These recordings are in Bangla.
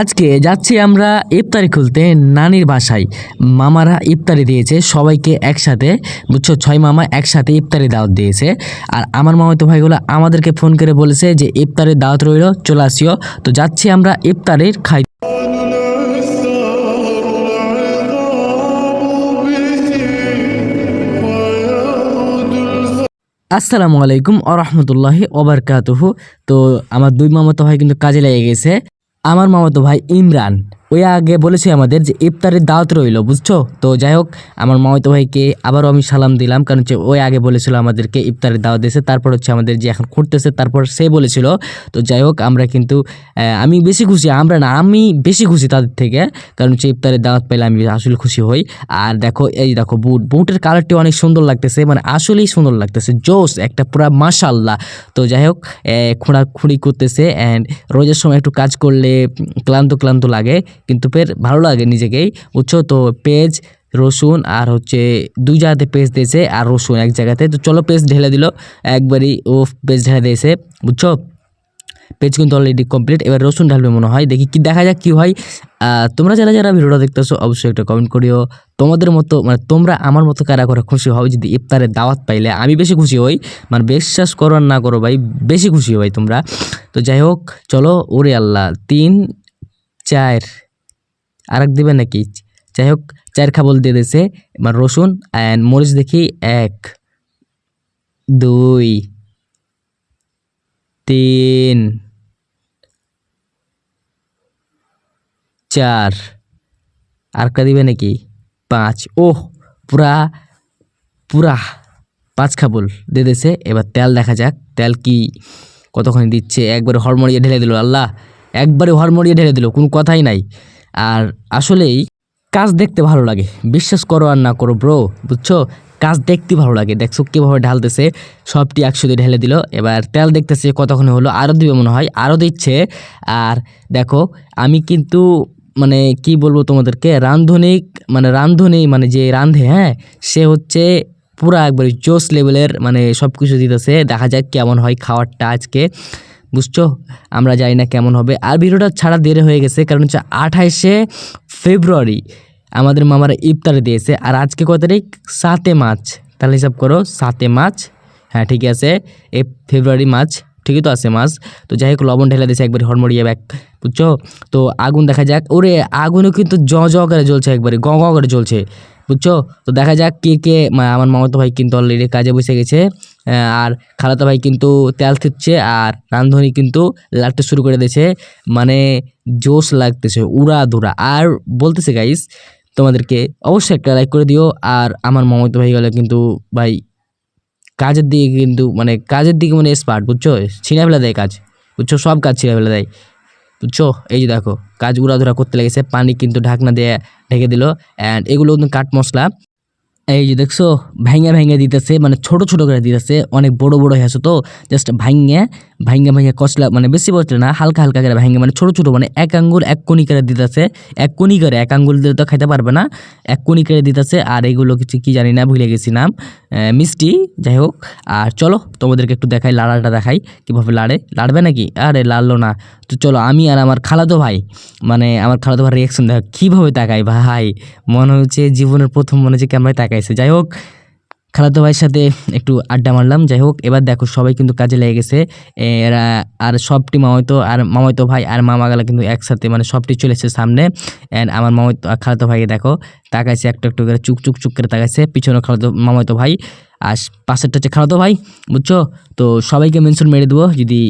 আজকে যাচ্ছি আমরা ইফতারি খুলতে নানির বাসায়। মামারা ইফতারি দিয়েছে সবাইকে একসাথে, বুঝছো, 6 মামা একসাথে ইফতারি দাওয়াত দিয়েছে। আর আমার মামাতো ভাইগুলো আমাদেরকে ফোন করে বলেছে যে ইফতারের দাওয়াত রইল, চলে আসিও। তো যাচ্ছি আমরা ইফতারের খাই। আসসালামু আলাইকুম ওয়া রাহমাতুল্লাহি ওয়া বারাকাতুহু। তো আমার দুই মামাতো ভাই কিন্তু কাজে লেগে গেছে। আমার মামাতো ভাই ইমরান ওই আগে বলেছে আমাদের যে ইফতারের দাওয়াত রইল, বুঝছো। তো যাই হোক, আমার মামাতো ভাইকে আবারও আমি সালাম দিলাম, কারণ হচ্ছে ওই আগে বলেছিল আমাদেরকে ইফতারের দাওয়াত দিয়েছে, তারপর হচ্ছে আমাদের যে এখন করতেছে তারপর সে বলেছিল। তো যাই হোক, আমরা কিন্তু আমি বেশি খুশি, আমরা না আমি বেশি খুশি তাদের থেকে, কারণ হচ্ছে ইফতারের দাওয়াত পেলে আমি আসলে খুশি হই। আর দেখো, এই দেখো বুটের কালারটি অনেক সুন্দর লাগতেছে, মানে আসলেই সুন্দর লাগতেছে, জোস একটা পুরা মাশাআল্লাহ। তো যাই হোক, খোঁড়াখুড়ি করতেছে। অ্যান্ড রোজার সময় একটু কাজ করলে ক্লান্ত ক্লান্ত লাগে, কিন্তু ফের ভালো লাগে নিজেকেই, বুঝছো। তো পেঁয়াজ রসুন আর হচ্ছে দুই জায়গাতে পেঁয়াজ দিয়েছে আর রসুন এক জায়গাতে। তো চলো, পেঁয়াজ ঢেলে দিল একবারই, ও পেঁয়াজ ঢেলে দিয়েছে, বুঝছো। পেজ কিন্তু অলরেডি কমপ্লিট, এবার রসুন ঢালবে মনে হয়, দেখি কি দেখা যাক কি হয়। তোমরা যারা যারা ভিডিওটা দেখতেছো অবশ্যই একটা কমেন্ট করিও, তোমাদের মতো মানে তোমরা আমার মতো কারা করে খুশি হও যদি ইফতারের দাওয়াত পাইলে। আমি বেশি খুশি হই, মানে বিশ্বাস করো আর না করো ভাই, বেশি খুশি হই তোমরা। তো যাই হোক, চলো। ওরে আল্লাহ, 3 4 আরেক দিবে নাকি? যাই হোক, 4 খাবল দিয়ে দিয়েছে। এবার রসুন অ্যান্ড মরিচ দেখি, 1 2 3 4 আরেকটা দিবে নাকি? 5। ওহ, পুরা পুরা 5 খাবল দিয়ে দিয়েছে। এবার তেল দেখা যাক, তেল কি কতক্ষণ দিচ্ছে। একবারে হড়মড়িয়ে ঢেলে দিল, আল্লাহ, একবারে হড়মড়িয়ে ঢেলে দিল, কোনো কথাই নাই। আর আসলেই কাজ দেখতে ভালো লাগে, বিশ্বাস করো আর না করো ব্রো, বুঝছো, কাজ দেখতে ভালো লাগে। দেখছো কীভাবে ঢালতেছে, সবটি একসাথে ঢেলে দিল। এবার তেল দেখতেছে কতক্ষণে হলো, আরও দিবে মনে হয়, আরও দিচ্ছে। আর দেখো, আমি কিন্তু মানে কি বলবো তোমাদেরকে, রাঁধুনি মানে যে রাঁধে, হ্যাঁ, সে হচ্ছে পুরা একবারে জোস লেভেলের, মানে সব কিছু দিতেছে। দেখা যাক কেমন হয় খাওয়ারটা আজকে, বুঝছো। আমরা জানি না কেমন হবে। আর ভিডিওটা ছাড়া দেরি হয়ে গেছে, কারণ হচ্ছে 28শে ফেব্রুয়ারি আমাদের মামারা ইফতারে দিয়েছে। আর আজকে কত তারিখ? 7 মার্চ। তাহলে হিসাব করো, 7 মার্চ, হ্যাঁ ঠিকই আছে, ফেব্রুয়ারি মার্চ, ঠিকই তো আছে মাছ। তো যাই হোক, লবণ ঢেলে দিয়েছে একবারে হড়মড়িয়ে ব্যাগ, বুঝছো। তো আগুন দেখা যাক, ওরে আগুনও কিন্তু জ জ করে জ্বলছে, একবারে গ গ করে জ্বলছে, বুঝছো। তো দেখা যাক কে আমার মামাতো ভাই কিন্তু অলরেডি কাজে বসে গেছে, আর খালাতো ভাই কিন্তু তেল থুচ্ছে, আর রাঁধুনি কিন্তু লাড়তে শুরু করে দিয়েছে, মানে জোশ লাগতেছে উড়া ধুরা। আর বলতেছে গাইস, তোমাদেরকে অবশ্যই একটা লাইক করে দিও। আর আমার মামাতো ভাই গেলে কিন্তু ভাই কাজের দিকে মানে স্পার্ট, বুঝছো, ছিঁড়ে ফেলে দেয় কাজ, বুঝছো, সব কাজ ছিঁড়ে ফেলে দেয়, বুঝছো। এই যে দেখো, কাজ উড়াধুরা করতে লেগেছে, পানি কিন্তু ঢাকনা দিয়ে ঢেকে দিল। অ্যান্ড এগুলো কিন্তু কাঠ মশলা, এই যে দেখছো, ভেঙে দিতেছে, মানে ছোট ছোট করে দিতেছে, অনেক বড় বড় হয়ে আছে, তো জাস্ট ভাঙে কষলা, মানে বেশি বসলে না, হালকা হালকা করে ভাঙে, মানে ছোট ছোট, মানে 1 আঙ্গুল 1 কোনি করে দিতেছে, 1 কোনি করে, 1 আঙ্গুল দিলে তো খাইতে পারবে না, 1 কোনি করে দিতেছে। আর এইগুলো কিছু কি জানি না, ভুলে গেছি নাম, মিষ্টি, যাই হোক। আর চলো, তোমাদেরকে একটু দেখাই, লাড়াটা দেখাই কীভাবে লাড়বে নাকি? আরে লাড়লো না। তো চলো, আমি আর আমার খালাতো ভাই, মানে আমার খালাতো ভাই রিয়াকশন দেখা কীভাবে তাকাই ভাই, মনে হচ্ছে জীবনের প্রথম মনে হচ্ছে ক্যামেরায় তাকাইছে। যাই হোক, খালাতো ভাইয়ের সাথে একটু আড্ডা মারলাম। যাই হোক, এবার দেখো সবাই কিন্তু কাজে লেগে গেছে, এরা আর সবটি মামাতো ভাই আর মামাগালা কিন্তু একসাথে, মানে সবটি চলে এসেছে সামনে। অ্যান্ড আমার খালাতো ভাইকে দেখো তাকাইছে, একটু একটু করে চুক করে তাকাইছে, পিছনে মামাতো ভাই, আর পাশেরটা হচ্ছে খালাতো ভাই, বুঝছো। তো সবাইকে মেনশন মেরে দেবো, যদি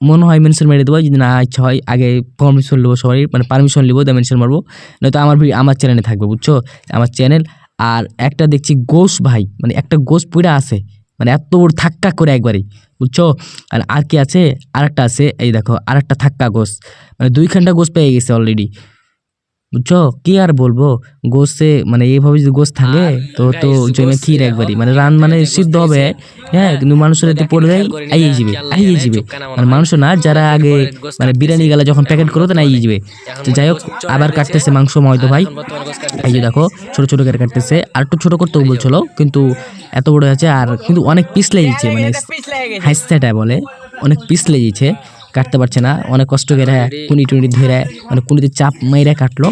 মনে হয় মেনশন মেরে দেবো, যদি না ইচ্ছা হয় আগে পারমিশন নেবো, সবাই মানে পারমিশন নেবো, তাই মেনশন মারবো, নয়তো আমার চ্যানেলে থাকবে, বুঝছো, আমার চ্যানেল। আর একটা দেখছি গোশ ভাই, মানে একটা গোশ পুরা আছে, মানে এত বড় থাক্কা করে একবারই, বুঝছো। আর কি আছে, আরেকটা আছে, এই দেখো আরেকটা থাক্কা গোশ, মানে 2খানটা গোশ পেয়ে গেছে অলরেডি, বুঝছো। কি আর বলবো, গোশে মানে এইভাবে যদি গোশ থাকে তো জমে ক্ষীর একবারই, মানে মানে সিদ্ধ হবে, হ্যাঁ, কিন্তু মানুষের এতে পড়লে আইয়ে যাবে, মানে মানুষ না, যারা আগে মানে বিরিয়ানি গেলে যখন প্যাকেট করো তো না আইয়ে যাবে। তো যাই হোক, আবার কাটতেছে মাংস ময়তো ভাই, এই যে দেখো ছোট ছোট করে কাটতেছে, আর একটু ছোট করতে বলছিল, কিন্তু এত বড় আছে, আর কিন্তু অনেক পিস লেগেছে, মানে হাইস্টাটা বলে, অনেক পিস লেগেছে, কাটতে পারছে না, অনেক কষ্ট করে কুনি টুনি ধরে মানে কুনিতে চাপ মেরে কাটলো।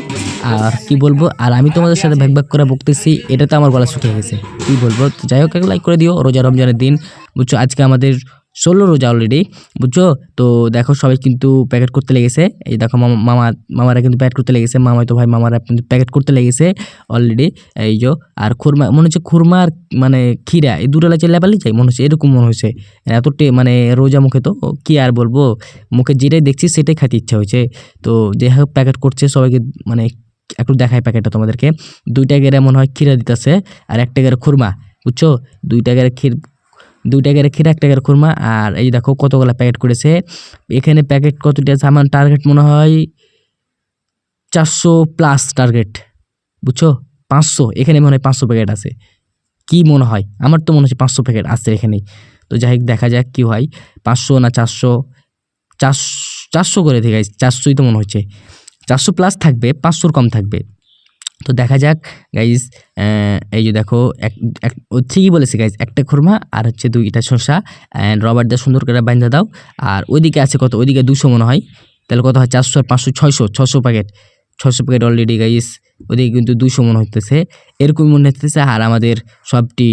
আর কি বলবো, আর আমি তোমাদের সাথে ভাগ ভাগ করে বকতেছি, এটা তো আমার গলা শুকিয়ে গেছে, কি বলবো। তো যাই হোক, লাইক করে দিও, রোজা রমজানের দিন বুঝছো, আজকে আমাদের 16 রোজা অলরেডি বুঝছো। তো দেখো সবাই কিন্তু প্যাকেট করতে লেগেছে, এই দেখো মামারা কিন্তু প্যাকেট করতে লেগেছে, মামাই তো ভাই মামারা কিন্তু প্যাকেট করতে লেগেছে অলরেডি। এই যে আর খুরমা মনে হচ্ছে, খুরমা আর মানে ক্ষীরা, এই দুটো লাচে লেবালি চাই মনে হচ্ছে, এরকম মনে হচ্ছে। এত মানে রোজা মুখে তো কি আর বলবো, মুখে যেটাই দেখছি সেটাই খাইতে ইচ্ছা হয়েছে। তো যে হোক প্যাকেট করছে সবাইকে, মানে একটু দেখাই প্যাকেটটা তোমাদেরকে। 2টা গেরে মনে হয় ক্ষীরা দিতেছে, আর 1টা গেরে খুরমা বুঝছো। 2টা গেরে ক্ষীর, 2টা গেরে ক্ষীরা, 1টা গেরে খুরমা। আর এই দেখো কতগুলা প্যাকেট করেছে এখানে। প্যাকেট কতটা আছে আমার টার্গেট মনে হয় 400+ টার্গেট বুঝছো। 500, এখানে মনে হয় 500 প্যাকেট আছে, কি মনে হয়, আমার তো মনে হচ্ছে 500 প্যাকেট আছে এখানেই। তো যাই হোক দেখা যাক কি হয়, 500 না 400, 400 করে দিই গাইজ, 400ই তো মনে হচ্ছে, 400+ থাকবে, 500 কম থাকবে। তো দেখা যাক গাইজ। এই যে দেখো ও ঠিকই বলেছে গাইজ, 1টা খুরমা আর হচ্ছে 2টা শসা অ্যান্ড রবার দিয়ে সুন্দর করে বাইন্ধা দাও। আর ওইদিকে আছে কত, ওইদিকে 200 মনে হয়, তাহলে কত হয় 400 আর 500, 600 প্যাকেট, 600 প্যাকেট অলরেডি গাইজ। ওদিকে কিন্তু 200 মনে হইতেছে, এরকমই মনে হইতেছে। আর আমাদের সবটি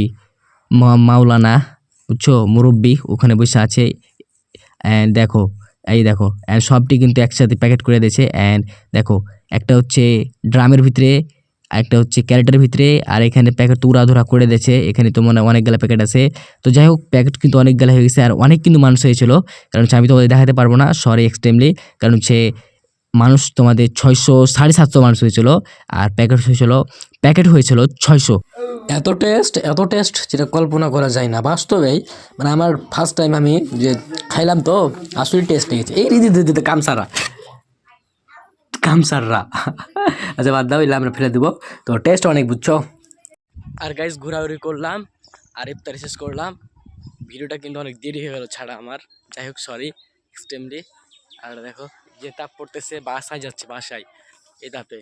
মাওলানা বুঝছো, মুরব্বি ওখানে বসে আছে। অ্যান্ড দেখো, এই দেখো অ্যান্ড সবটি কিন্তু একসাথে প্যাকেট করে দিয়েছে। অ্যান্ড দেখো একটা হচ্ছে ড্রামের ভিতরে, একটা হচ্ছে ক্যারেটের ভিতরে, আর এখানে প্যাকেট তো উড়াধুরা করে দিয়েছে। এখানে তো মনে হয় অনেকগুলো প্যাকেট আছে। তো যাই হোক প্যাকেট কিন্তু অনেকগুলো হয়ে গেছে, আর অনেক কিন্তু মানুষ হয়েছিল। কারণ হচ্ছে আমি তোমাদের দেখাতে পারবো না, সরি এক্সট্রিমলি, কারণ হচ্ছে মানুষ তোমাদের 600, 750 মানুষ হয়েছিল, আর প্যাকেট হয়েছিল 600। এত টেস্ট যেটা কল্পনা করা যায় না বাস্তবেই, মানে আমার ফার্স্ট টাইম আমি যে খাইলাম, তো আসলে টেস্ট লেগেছে। এই রীতি দিতে কামসাররা আচ্ছা বাদ দাও, এলে আমরা ফেলে দেবো। তো টেস্ট অনেক বুঝছো। আর গাইস ঘোরাঘুরি করলাম আর ইফতারি শেষ করলাম, ভিডিওটা কিন্তু অনেক দেরি হয়ে গেল ছাড়া আমার, যাই হোক সরি এক্সট্রিমলি। আর দেখো যে তাপ পড়তেছে, বাসায় যাচ্ছে, বাসায় এই তাপে।